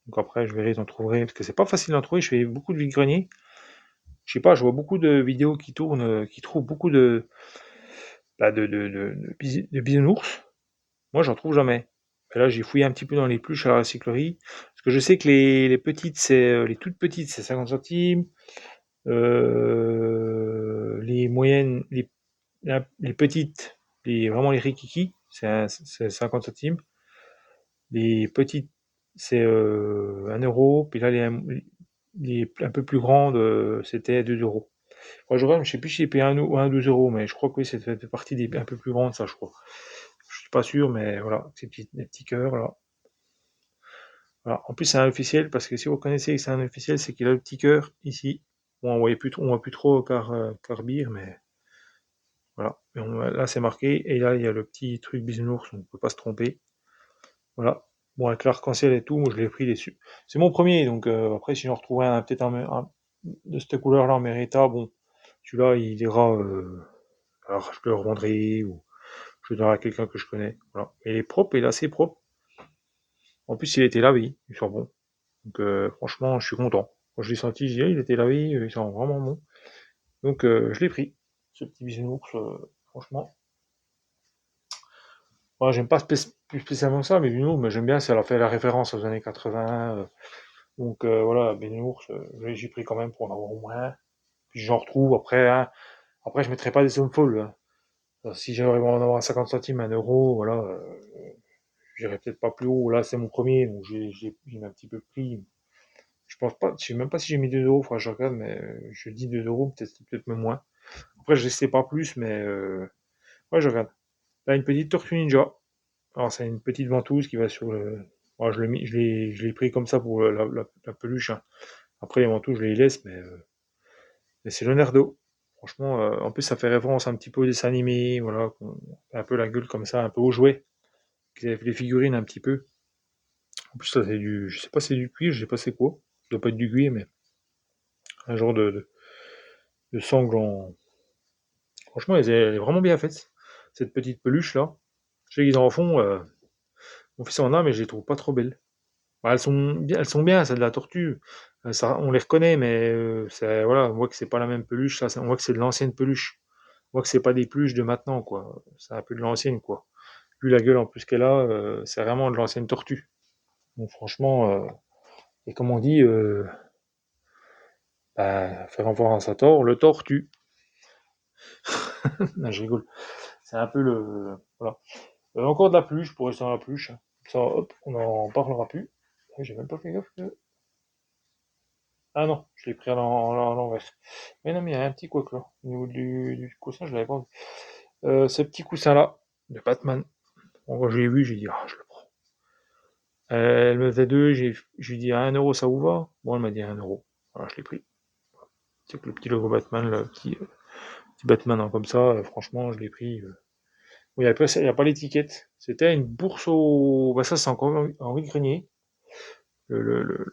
Donc après, je verrai, j'en trouverai. Parce que c'est pas facile d'en trouver. Je fais beaucoup de vide-grenier. Je sais pas, je vois beaucoup de vidéos qui tournent, qui trouvent beaucoup de bisounours. Moi, j'en trouve jamais. Et là, j'ai fouillé un petit peu dans les pluches à la recyclerie. Parce que je sais que les petites, les toutes petites, c'est 50 centimes. Les moyennes, les petites, vraiment les rikiki, c'est 50 centimes. Les petites, c'est 1 euro. Puis là, les un peu plus grandes, c'était 2 euros. Moi, je sais plus si j'ai payé 1 ou 2 euros, mais je crois que oui, c'est fait partie des un peu plus grandes, ça, je crois. Je suis pas sûr, mais voilà, les petits cœurs, là. Voilà. En plus, c'est un officiel, parce que si vous connaissez que c'est un officiel, c'est qu'il a le petit cœur ici. Bon, on voit plus trop car Beer, mais voilà. Là, c'est marqué, et là, il y a le petit truc bisounours, on ne peut pas se tromper. Voilà. Bon, avec l'arc-en-ciel et tout, moi, je l'ai pris dessus. C'est mon premier, donc après, si j'en retrouve peut-être de cette couleur-là en Mérita, bon, celui-là, il ira, alors je le revendrai, ou je le donnerai à quelqu'un que je connais. Voilà. Et il est propre, il est assez propre. En plus, il était lavé, il sent bon. Donc franchement, je suis content. Quand je l'ai senti, j'ai dit, il était lavé, il sent vraiment bon. Donc je l'ai pris, ce petit bisounours, franchement. Moi, j'aime pas plus spécialement ça, mais bisounours, mais j'aime bien, ça leur fait la référence aux années 80. Donc voilà, bisounours, j'ai pris quand même pour en avoir au moins. Puis j'en retrouve après, hein. Après, je mettrai pas des sommes folles, hein. Si j'arrive à en avoir à 50 centimes, 1 euro, voilà, j'irai peut-être pas plus haut. Là, c'est mon premier, donc j'ai mis un petit peu pris. Je pense pas, je sais même pas si j'ai mis 2 euros, faudra que je regarde, mais je dis 2 euros, peut-être même moins. Après, je sais pas plus, mais ouais, je regarde. Là, une petite tortue ninja. Alors, c'est une petite ventouse qui va sur le. Moi, je l'ai pris comme ça pour la peluche, hein. Après, les ventouses, je les laisse, mais c'est Leonardo. Franchement, en plus, ça fait référence un petit peu au dessin animé, voilà, un peu la gueule comme ça, un peu au jouet. Qu'ils avaient fait les figurines un petit peu. En plus, ça, c'est je sais pas si c'est du cuir, je sais pas c'est quoi. Ça doit pas être du cuir, mais un genre de sangle en. Franchement, elle est vraiment bien faite, cette petite peluche là. Je sais qu'ils en font, mon fils en a, mais je les trouve pas trop belles. Bah, elles sont bien, c'est de la tortue. On les reconnaît, mais voilà, on voit que c'est pas la même peluche. On voit que c'est de l'ancienne peluche. On voit que c'est pas des peluches de maintenant, quoi. C'est un peu de l'ancienne, quoi. Vu la gueule en plus qu'elle a, c'est vraiment de l'ancienne tortue. Donc franchement, et comme on dit, bah, faire revoir à sa tort, le tortue. Non, je rigole. C'est un peu le. Voilà. Encore de la peluche pour rester dans la peluche. Ça, hop, on n'en parlera plus. J'ai même pas fait gaffe que. Ah non, je l'ai pris à l'envers. Mais non, mais il y a un petit couac là. Au niveau du coussin, je l'avais pas vu. Ce petit coussin-là, de Batman. Bon, quand je l'ai vu, j'ai dit, ah, je le prends. Elle me faisait deux, je lui ai dit, à 1 euro, ça vous va? Bon, elle m'a dit 1 euro. Voilà, je l'ai pris. C'est que le petit logo Batman, le petit Batman hein, comme ça, franchement, je l'ai pris. Oui, il n'y a pas l'étiquette. C'était une bourse au. Bah, ça, c'est encore en vide-grenier. Le,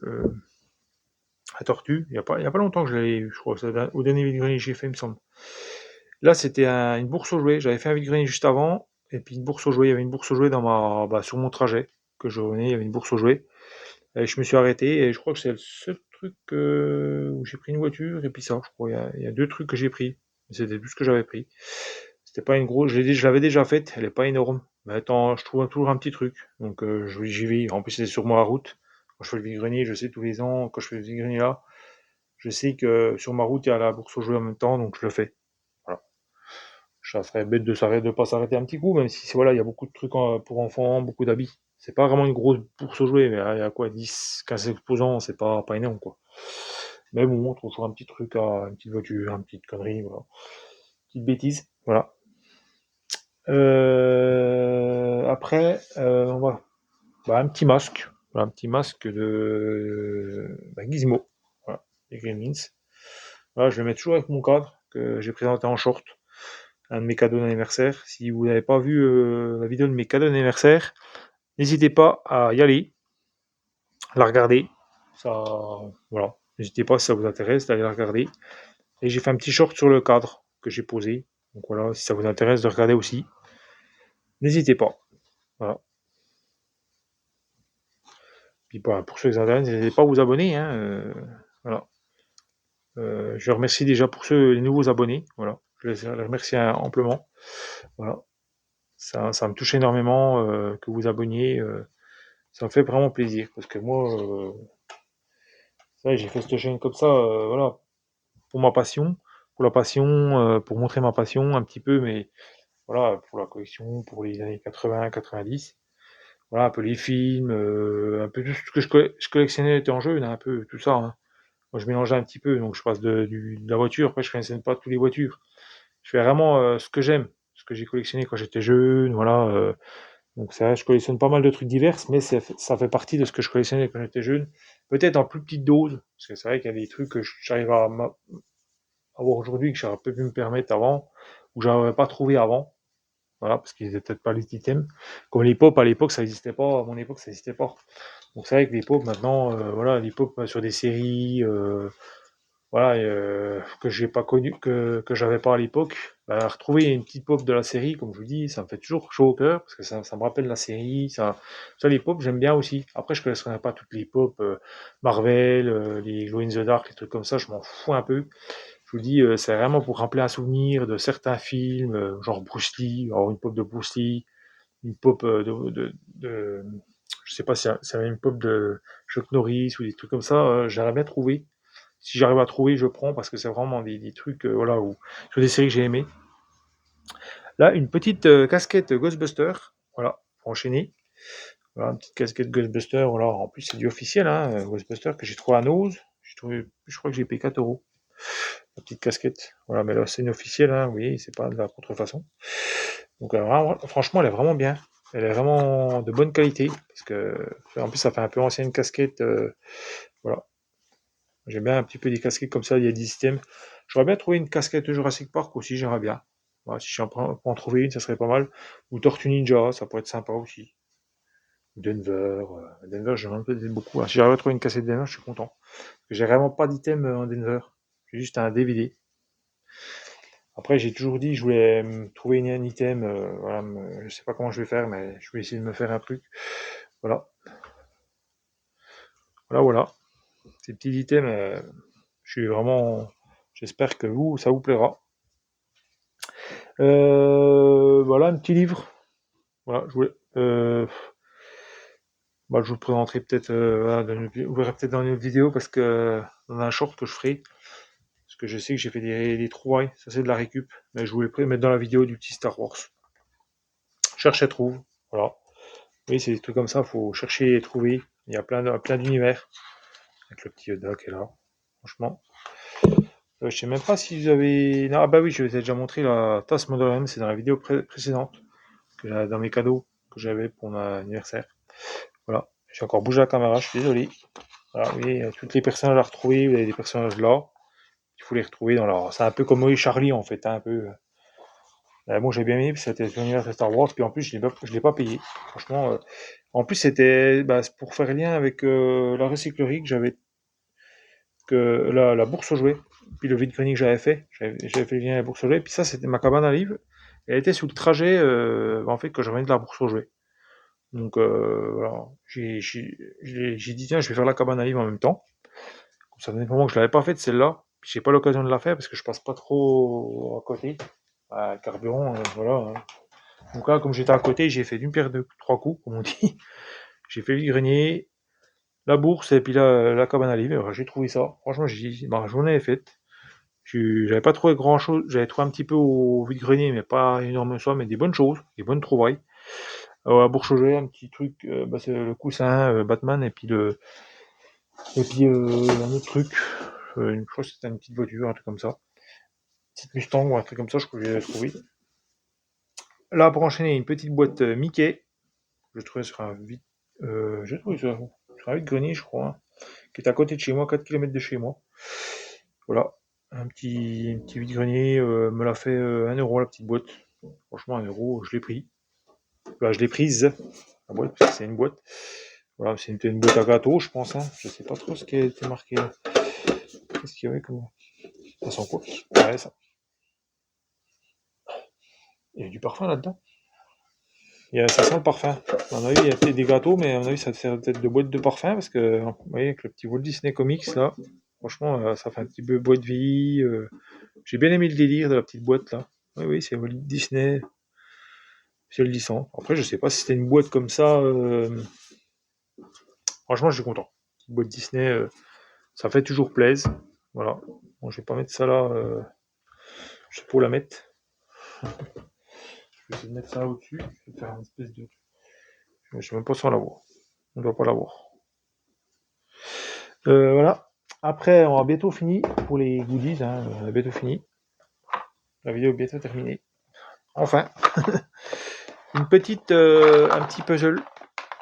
la tortue. Il y a pas longtemps que je l'avais eu, je crois. C'est au dernier vide-grenier que j'ai fait, il me semble. Là, c'était une bourse aux jouets. J'avais fait un vide-grenier juste avant. Et puis une bourse aux jouets. Il y avait une bourse aux jouets sur mon trajet que je revenais. Il y avait une bourse aux jouets. Et je me suis arrêté. Et je crois que c'est le seul truc où j'ai pris une voiture. Et puis ça, je crois. Il y a deux trucs que j'ai pris. C'était tout ce que j'avais pris. C'était pas une grosse. Je l'avais déjà faite. Elle est pas énorme. Mais attends, je trouve toujours un petit truc. Donc j'y vais. En plus, c'est sur ma route. Quand je fais le vide-grenier, je sais tous les ans, quand je fais le vide-grenier là, je sais que sur ma route, il y a la bourse aux jouets en même temps, donc je le fais. Voilà. Ça serait bête de pas s'arrêter un petit coup, même si voilà, il y a beaucoup de trucs pour enfants, beaucoup d'habits. C'est pas vraiment une grosse bourse aux jouets, mais il y a quoi, 10, 15 exposants, c'est pas énorme quoi. Mais bon, on trouve toujours un petit truc, une petite voiture, une petite connerie, voilà. Petite bêtise, voilà. Après, on va. Bah, un petit masque. Voilà, un petit masque de Gizmo. Voilà, les Gremlins. Voilà, je le mets toujours avec mon cadre que j'ai présenté en short. un de mes cadeaux d'anniversaire. Si vous n'avez pas vu la vidéo de mes cadeaux d'anniversaire, n'hésitez pas à y aller, à la regarder. Ça, voilà. N'hésitez pas si ça vous intéresse d'aller la regarder. Et j'ai fait un petit short sur le cadre que j'ai posé. Donc voilà, si ça vous intéresse de regarder aussi, n'hésitez pas. Voilà. Puis bah, pour ceux qui s'intéressent, n'hésitez pas à vous abonner. Hein, voilà. Je remercie déjà pour les nouveaux abonnés. Voilà. Je les remercie amplement. Voilà. Ça me touche énormément que vous abonniez. Ça me fait vraiment plaisir parce que moi, j'ai fait cette chaîne comme ça, voilà, pour ma passion, pour la passion, pour montrer ma passion un petit peu, mais voilà, pour la collection, pour les années 80, 90. Voilà, un peu les films, un peu tout ce que je collectionnais étant jeune, un peu tout ça. Hein. Moi, je mélangeais un petit peu, donc je passe de la voiture. Après, je collectionne pas toutes les voitures. Je fais vraiment ce que j'aime, ce que j'ai collectionné quand j'étais jeune, voilà. Donc c'est vrai, je collectionne pas mal de trucs divers, mais ça fait partie de ce que je collectionnais quand j'étais jeune. Peut-être en plus petite dose, parce que c'est vrai qu'il y a des trucs que j'arrive à avoir aujourd'hui que j'aurais pas pu me permettre avant, ou j'aurais pas trouvé avant. Voilà, parce qu'ils étaient peut-être pas les items. Comme les pop, à l'époque, ça n'existait pas. À mon époque, ça n'existait pas. Donc c'est vrai que les pop, maintenant, voilà, les pop sur des séries, voilà, que j'ai pas connu, que j'avais pas à l'époque. Bah, retrouver une petite pop de la série, comme je vous dis, ça me fait toujours chaud au cœur, parce que ça me rappelle la série, ça les pop, j'aime bien aussi. Après, je ne connais pas toutes les pop, Marvel, les Glow in the Dark, les trucs comme ça, je m'en fous un peu. Je vous dis, c'est vraiment pour rappeler un souvenir de certains films, genre Bruce Lee, alors une pop de Bruce Lee, une pop je sais pas si c'est une pop de Chuck Norris ou des trucs comme ça, j'aimerais bien trouver. Si j'arrive à trouver, je prends parce que c'est vraiment des trucs voilà, sur des séries que j'ai aimées. Là, une petite casquette Ghostbuster, voilà, pour enchaîner. Voilà, une petite casquette Ghostbuster, voilà, en plus c'est du officiel, hein, Ghostbuster que j'ai trouvé à Nose. Je crois que j'ai payé 4 euros. La petite casquette. Voilà, mais là c'est une officielle, hein, oui, c'est pas de la contrefaçon. Donc franchement, elle est vraiment bien. Elle est vraiment de bonne qualité parce que en plus ça fait un peu ancienne casquette. Voilà, j'aime bien un petit peu des casquettes comme ça, il y a des systèmes. J'aurais bien trouvé une casquette Jurassic Park aussi, j'aimerais bien. Voilà, si j'en prends pour en trouver une, ça serait pas mal. Ou Tortue Ninja, ça pourrait être sympa aussi. Denver, j'aimerais peut-être beaucoup. Alors, si j'arrive à trouver une cassette Denver, je suis content. Parce que j'ai vraiment pas d'item en Denver. J'ai juste un DVD. Après, j'ai toujours dit que je voulais me trouver un item. Voilà, je sais pas comment je vais faire, mais je vais essayer de me faire un truc. Voilà, voilà. Ces petits items, je suis vraiment. J'espère que ça vous plaira. Voilà, un petit livre. Voilà, je vous le présenterai peut-être, voilà, vous verrez peut-être dans une autre vidéo parce que dans un short que je ferai. Parce que je sais que j'ai fait des trouvailles, ça c'est de la récup. Mais je voulais mettre dans la vidéo du petit Star Wars. Cherche et trouve. Voilà. Oui, c'est des trucs comme ça, faut chercher et trouver. Il y a plein d'univers. Avec le petit Yoda qui est là. Franchement. Je sais même pas si vous avez. Non, ah bah oui, je vous ai déjà montré la tasse Modern, c'est dans la vidéo précédente. Que j'avais dans mes cadeaux que j'avais pour mon anniversaire. Voilà. J'ai encore bougé la caméra, je suis désolé. Voilà, oui, toutes les personnages à retrouver, vous avez des personnages là. Il faut les retrouver dans leur. C'est un peu comme Moïse Charlie en fait, hein, un peu. Moi j'ai bien aimé, puis c'était l'univers de Star Wars, puis en plus je l'ai pas payé. Franchement, en plus c'était c'est pour faire lien avec la recyclerie que j'avais, que la bourse aux jouets, puis le vide-grenier que j'avais fait le lien avec la bourse aux jouets, puis ça c'était ma cabane à livres. Elle était sous le trajet en fait que je revenais de la bourse aux jouets. Donc voilà, j'ai dit tiens je vais faire la cabane à livres en même temps. Comme ça faisait un moment que je l'avais pas faite celle-là, puis j'ai pas l'occasion de la faire parce que je passe pas trop à côté. Carburant, voilà. Hein. Donc là, comme j'étais à côté, j'ai fait d'une pierre de trois coups, comme on dit. J'ai fait le grenier, la bourse et puis la cabane à livres. J'ai trouvé ça. Franchement, j'ai dit, ma journée est faite. J'avais pas trouvé grand chose. J'avais trouvé un petit peu au vide-grenier, mais pas énormément ça, mais des bonnes choses, des bonnes trouvailles. À Bourg-Chauvray, un petit truc, c'est le coussin Batman et puis un autre truc. Je crois que c'était une petite voiture, un truc comme ça. Petite Mustang ou un truc comme ça, je crois que j'ai trouvé. Là, pour enchaîner, une petite boîte Mickey. Je trouvais sur un vide. J'ai trouvé sur un vide-grenier, je crois, hein, qui est à côté de chez moi, 4 km de chez moi. Voilà. Un petit vide-grenier me l'a fait 1 € la petite boîte. Franchement, 1 €, je l'ai pris. Là, je l'ai prise, la boîte, parce que c'est une boîte. Voilà, c'était une boîte à gâteau, je pense. Hein. Je sais pas trop ce qui a été marqué là. Qu'est-ce qu'il y avait comme. Ça sent quoi? Ouais, ça. Il y a du parfum là-dedans. Ça sent le parfum. À mon avis, il y a peut-être des gâteaux, mais à mon avis, ça sert peut-être de boîte de parfum, parce que, vous voyez, avec le petit Walt Disney Comics là, franchement, ça fait un petit peu boîte de vie. J'ai bien aimé le délire de la petite boîte là. Oui, oui, c'est Walt Disney. C'est le licence. Après, je sais pas si c'était une boîte comme ça. Franchement, je suis content. Petite boîte Disney, ça fait toujours plaisir. Voilà. Bon, je vais pas mettre ça là. Je sais pas où la mettre. Je vais essayer de mettre ça là au-dessus. Je vais faire une espèce de. Je sais même pas si on la voit. On doit pas la voir. Voilà. Après, on a bientôt fini pour les goodies. Hein. On a bientôt fini. La vidéo est bientôt terminée. Enfin, un petit puzzle.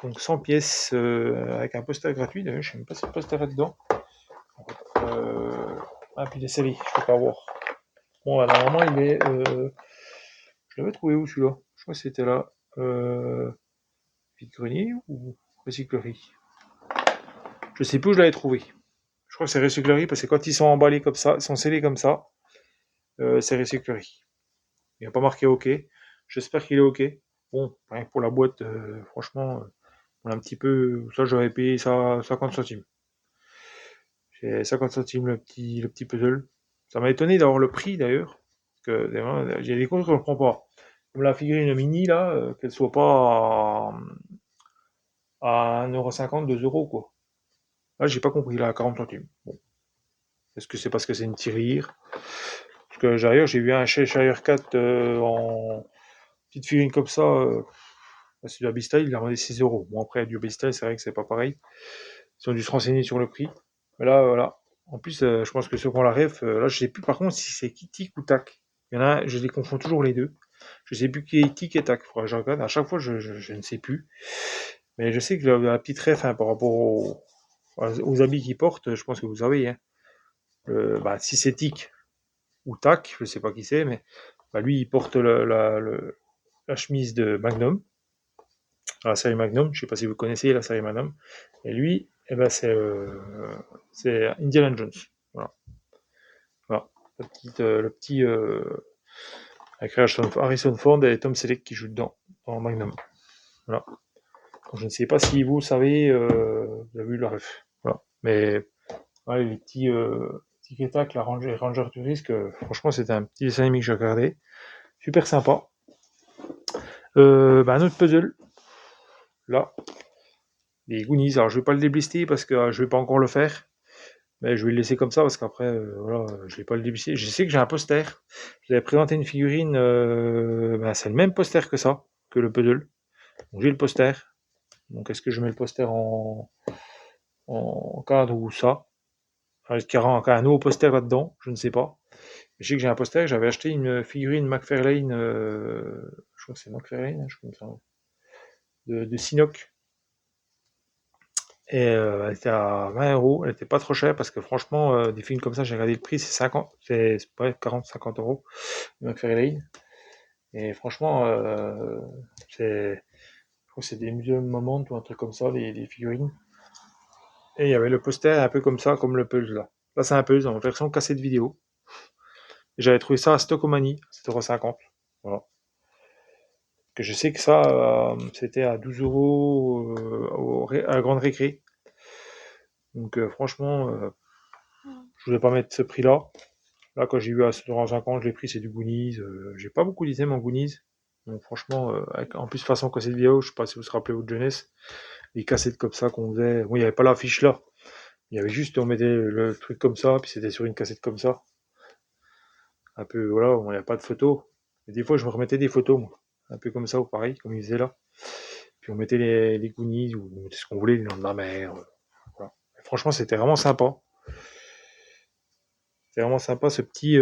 Donc 100 pièces avec un poster gratuit. D'ailleurs, je sais même pas si le poster est dedans. Ah, puis les séries, je peux pas voir. Bon, alors, normalement, il est. Je l'avais trouvé où celui-là? Je crois que c'était là. Vide-grenier ou recyclerie? Je sais plus où je l'avais trouvé. Je crois que c'est recyclerie parce que quand ils sont emballés comme ça, ils sont scellés comme ça, c'est recyclerie. Il n'y a pas marqué OK. J'espère qu'il est OK. Bon, rien que pour la boîte, franchement, on a un petit peu. Ça, j'aurais payé ça 50 centimes. J'ai 50 centimes le petit puzzle. Ça m'a étonné d'avoir le prix d'ailleurs. Parce que j'ai des choses que je ne comprends pas. Comme la figurine mini là, qu'elle soit pas à 1,50 €, 2 € quoi. Là, j'ai pas compris là, à 40 centimes. Bon. Est-ce que c'est parce que c'est une tirelire? Parce que d'ailleurs, j'ai vu un Cheshire Cat en petite figurine comme ça. C'est du Abby-Style, il a vendu 6 €. Bon, après, du Abby-Style, c'est vrai que c'est pas pareil. Ils ont dû se renseigner sur le prix. Mais là, voilà. En plus, je pense que ceux qui ont la ref, là, je sais plus par contre si c'est Tic ou Tac. Il y en a, je les confonds toujours les deux. Je sais plus qui est Tic et Tac. Faudrait que je regarde. À chaque fois, je ne sais plus. Mais je sais que la petite ref, hein, par rapport aux habits qu'ils portent, je pense que vous savez. Hein. Bah, si c'est Tic ou Tac, je sais pas qui c'est, mais bah, lui, il porte la chemise de Magnum, la série Magnum. Je sais pas si vous connaissez la série Magnum. Et lui, eh ben, c'est Indiana Jones. Voilà. Voilà. Le petit avec Harrison Ford et Tom Selleck qui jouent dedans, dans Magnum. Voilà. Donc, je ne sais pas si vous savez, vous avez vu la ref. Voilà. Mais ouais, les petits Crétac, la Ranger du risque, franchement, c'était un petit dessin animé que j'ai regardé. Super sympa. Un autre puzzle. Là. Les Goonies. Alors, je vais pas le déblister parce que je vais pas encore le faire. Mais je vais le laisser comme ça parce qu'aaprès, voilà, je vais pas le déblister. Je sais que j'ai un poster. J'avais présenté une figurine. C'est le même poster que ça, que le puzzle. Donc, j'ai le poster. Donc, est-ce que je mets le poster en cadre ou ça? Est-ce qu'il y aura encore un nouveau poster là-dedans? Je ne sais pas. Je sais que j'ai un poster. J'avais acheté une figurine McFarlane. Je crois que c'est McFarlane, hein, je crois que ça, de Sinoc. Et elle était à 20 €. Elle était pas trop chère parce que franchement, des films comme ça, j'ai regardé le prix, c'est 50, c'est ouais, 40-50 € de McFarlane. Et franchement, je crois que c'est des Museum Moment ou un truc comme ça, les figurines. Et il y avait le poster un peu comme ça, comme le Pulse là. Là, c'est un Pulse en version cassette vidéo. Et j'avais trouvé ça à Stockomanie, 7,50 €. Voilà. Que je sais que ça, c'était à 12 € à la grande récré. Donc franchement, je voulais pas mettre ce prix-là. Là, quand j'ai vu à 7,50 €, je l'ai pris, c'est du Goonies. J'ai pas beaucoup d'items en Goonies. Donc franchement, en plus façon cassette vidéo, je sais pas si vous vous rappelez votre jeunesse, les cassettes comme ça qu'on faisait. Bon, il n'y avait pas l'affiche là. Il y avait juste, on mettait le truc comme ça, puis c'était sur une cassette comme ça. Un peu, voilà, il n'y a pas de photos. Et des fois, je me remettais des photos, moi. Un peu comme ça, ou pareil, comme ils faisaient là. Puis on mettait les Goonies, ou on mettait ce qu'on voulait, les noms de la mer. Voilà. Et franchement, c'était vraiment sympa. C'était vraiment sympa, ce petit...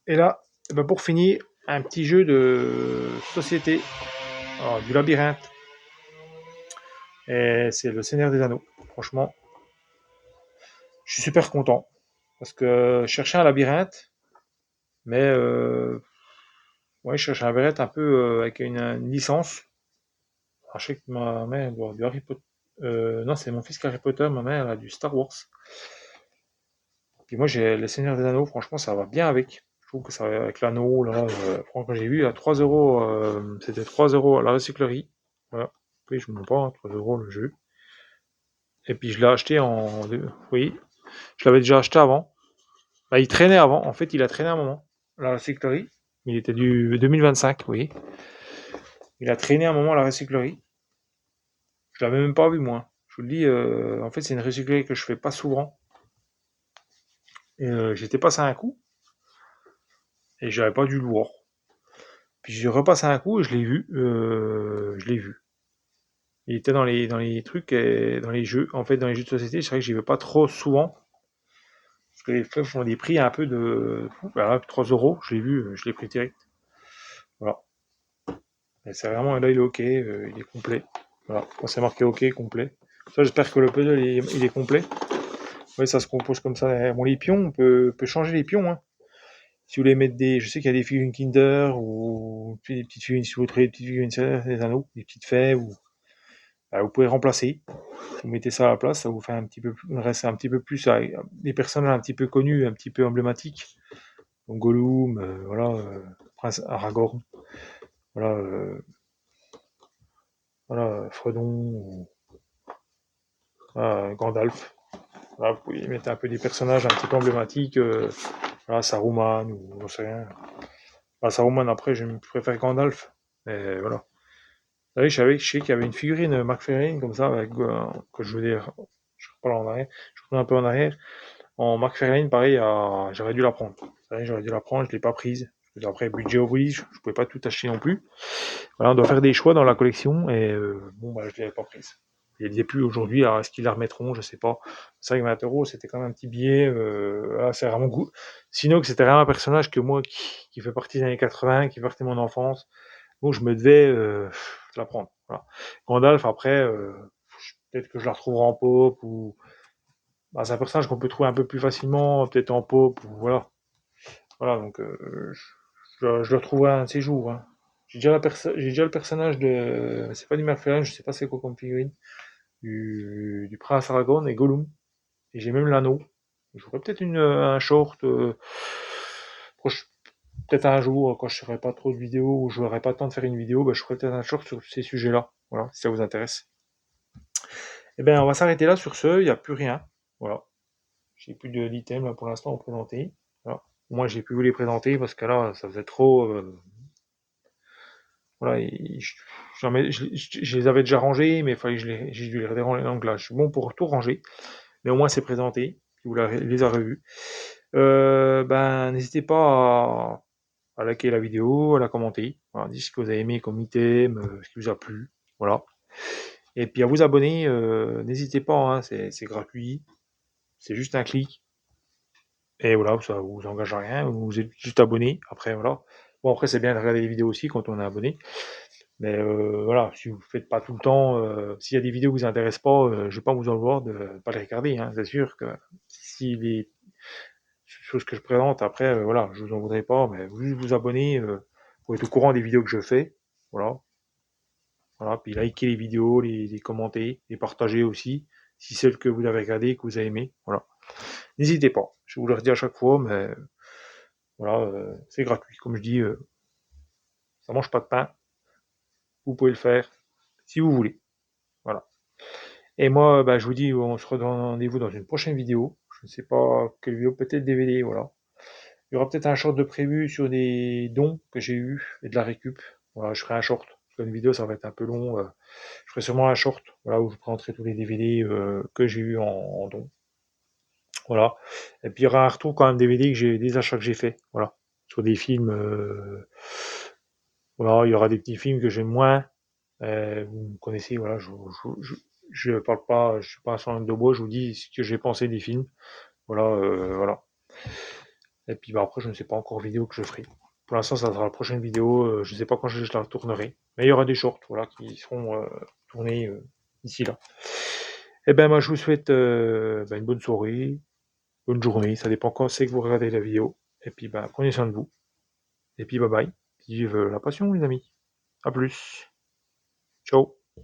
Et là, pour finir, un petit jeu de société. Alors, du labyrinthe. Et c'est le Seigneur des Anneaux. Franchement, Je suis super content parce que je cherchais un labyrinthe, mais ouais, je cherchais un labyrinthe un peu avec une licence. Alors, je sais que ma mère doit du Harry Potter. Non, c'est mon fils qui a Harry Potter, ma mère elle a du Star Wars. Puis moi j'ai le Seigneur des Anneaux, franchement ça va bien avec. Je trouve que ça va avec l'anneau, là, franchement j'ai vu à 3 euros, c'était 3 euros à la recyclerie. Voilà. Oui, je me mens pas, hein, 3 euros le jeu. Et puis je l'ai acheté en. Oui, je l'avais déjà acheté avant. Bah, il traînait avant, en fait il a traîné un moment. La recyclerie. Il était du 2025, oui. Il a traîné un moment à la recyclerie. Je l'avais même pas vu moi. Je vous le dis, en fait c'est une recyclerie que je fais pas souvent. Et j'étais passé un coup et j'avais pas dû le voir. Puis j'ai repassé un coup et je l'ai vu. Il était dans les trucs, dans les jeux. En fait, dans les jeux de société, c'est vrai que j'y vais pas trop souvent. Parce que les clubs font des prix un peu de. Voilà, 3 euros, je l'ai vu, je l'ai pris direct. Voilà. Et c'est vraiment, là il est ok, il est complet. Voilà, quand c'est marqué ok, complet. Ça, j'espère que le puzzle il est complet. Oui, ça se compose comme ça. Bon, les pions, peut changer les pions, hein. Si vous voulez mettre des. Je sais qu'il y a des figurines Kinder ou des petites figurines, si vous voulez des petites figurines, des anneaux, des petites fées, ou. Bah, vous pouvez remplacer. Vous mettez ça à la place, ça vous fait un petit peu plus, reste un petit peu plus des personnages un petit peu connus, un petit peu emblématiques. Donc Gollum, voilà, Prince Aragorn, voilà, voilà, Fredon, ou, voilà, Gandalf. Voilà, vous pouvez mettre un peu des personnages un petit peu emblématiques, voilà, Saruman ou j'en sais rien. Enfin, Saruman après, je préfère Gandalf, mais voilà. Vous savez, je sais qu'il y avait une figurine McFarlane comme ça, avec, que je veux dire, je reprends en arrière, je reprends un peu en arrière. En McFarlane, pareil, j'aurais dû la prendre. J'aurais dû la prendre, je l'ai pas prise. Après, budget oblige, je pouvais pas tout acheter non plus. Voilà, on doit faire des choix dans la collection et bon, bah, je l'avais pas prise. Il n'y a plus aujourd'hui, alors est-ce qu'ils la remettront, je sais pas. C'est vrai que 20 euros, c'était quand même un petit billet. Là, c'est vraiment goût. Sinon, que c'était vraiment un personnage que moi, qui fait partie des années 80, qui fait partie de mon enfance, donc je me devais la prendre. Voilà. Gandalf, après, peut-être que je la retrouverai en pop ou bah, c'est un personnage qu'on peut trouver un peu plus facilement, peut-être en pop, ou voilà. Voilà, donc je le retrouverai un de ces jours. Hein. J'ai déjà le personnage de. C'est pas du McFarlane, je sais pas c'est quoi comme figurine. Du Prince Aragorn et Gollum. Et j'ai même l'anneau. Je ferai peut-être un short. Peut-être un jour, quand je ferai pas trop de vidéos, ou je n'aurai pas le temps de faire une vidéo, bah, je ferai peut-être un short sur ces sujets-là. Voilà, si ça vous intéresse. Eh bien, on va s'arrêter là sur ce, il n'y a plus rien. Voilà. J'ai plus d'items là pour l'instant à présenter. Voilà. Moi, j'ai pu vous les présenter parce que là, ça faisait trop. Voilà, je les avais déjà rangés, mais il fallait que j'ai dû les déranger. Donc là, je suis bon pour tout ranger. Mais au moins, c'est présenté. Vous les avez revus. Ben, n'hésitez pas à liker la vidéo, à la commenter. Voilà, dites ce que vous avez aimé comme item, ce qui vous a plu. Voilà. Et puis à vous abonner, n'hésitez pas, hein, c'est gratuit. C'est juste un clic. Et voilà, ça vous engage à rien, vous êtes juste abonné, après voilà. Bon après c'est bien de regarder les vidéos aussi quand on est abonné, mais voilà, si vous ne faites pas tout le temps, s'il y a des vidéos qui vous intéressent pas, je vais pas vous en vouloir de pas les regarder, hein. C'est sûr que si les choses que je présente après, voilà, je vous en voudrais pas, mais vous juste vous abonner pour être au courant des vidéos que je fais, voilà. Voilà, puis likez les vidéos, les commenter, les partager aussi, si celles que vous avez regardées, que vous avez aimé, voilà. N'hésitez pas, je vous le redis à chaque fois, mais voilà, c'est gratuit. Comme je dis, ça mange pas de pain. Vous pouvez le faire si vous voulez. Voilà. Et moi, bah, je vous dis, on se redonne rendez-vous dans une prochaine vidéo. Je ne sais pas quelle vidéo, peut-être DVD, voilà. Il y aura peut-être un short de prévu sur des dons que j'ai eu et de la récup. Voilà, je ferai un short. Parce qu'une vidéo, ça va être un peu long. Je ferai sûrement un short, voilà, où je présenterai tous les DVD que j'ai eu en don. Voilà. Et puis il y aura un retour quand même DVD que j'ai des achats que j'ai fait. Voilà. Sur des films. Voilà, il y aura des petits films que j'aime moins. Vous me connaissez, voilà, je parle pas, je suis pas un langue de bois, je vous dis ce que j'ai pensé des films. Voilà, voilà. Et puis bah, après, je ne sais pas encore vidéo que je ferai. Pour l'instant, ça sera la prochaine vidéo. Je ne sais pas quand je la tournerai. Mais il y aura des shorts, voilà, qui seront tournés ici là. Et ben moi, je vous souhaite une bonne soirée, bonne journée, ça dépend quand c'est que vous regardez la vidéo. Et puis bah, prenez soin de vous. Et puis bye bye. Vive la passion les amis. À plus. Ciao.